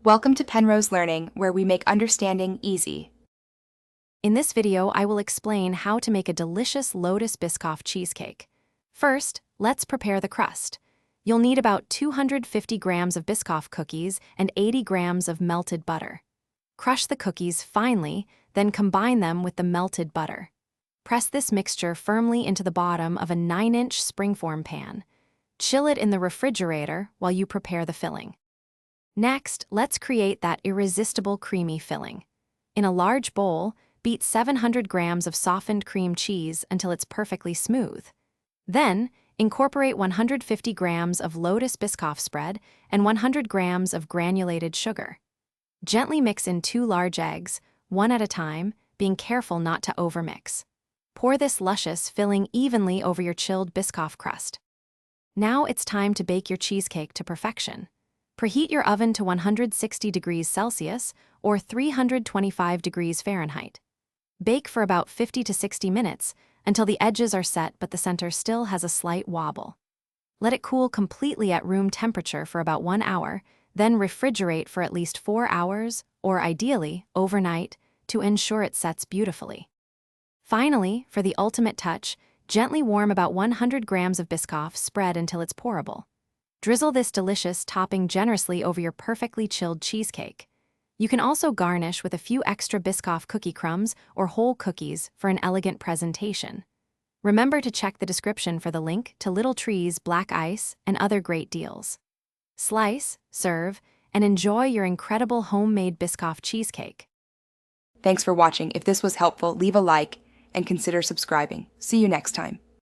Welcome to Penrose Learning, where we make understanding easy. In this video, I will explain how to make a delicious Lotus Biscoff cheesecake. First, let's prepare the crust. You'll need about 250 grams of Biscoff cookies and 80 grams of melted butter. Crush the cookies finely, then combine them with the melted butter. Press this mixture firmly into the bottom of a 9-inch springform pan. Chill it in the refrigerator while you prepare the filling. Next, let's create that irresistible creamy filling. In a large bowl, beat 700 grams of softened cream cheese until it's perfectly smooth. Then, incorporate 150 grams of Lotus Biscoff spread and 100 grams of granulated sugar. Gently mix in 2 large eggs, one at a time, being careful not to overmix. Pour this luscious filling evenly over your chilled Biscoff crust. Now it's time to bake your cheesecake to perfection. Preheat your oven to 160 degrees Celsius or 325 degrees Fahrenheit. Bake for about 50 to 60 minutes until the edges are set but the center still has a slight wobble. Let it cool completely at room temperature for about 1 hour, then refrigerate for at least 4 hours, or ideally, overnight, to ensure it sets beautifully. Finally, for the ultimate touch, gently warm about 100 grams of Biscoff spread until it's pourable. Drizzle this delicious topping generously over your perfectly chilled cheesecake. You can also garnish with a few extra Biscoff cookie crumbs or whole cookies for an elegant presentation. Remember to check the description for the link to Little Tree's Black Ice and other great deals. Slice, serve, and enjoy your incredible homemade Biscoff cheesecake. Thanks for watching. If this was helpful, leave a like and consider subscribing. See you next time.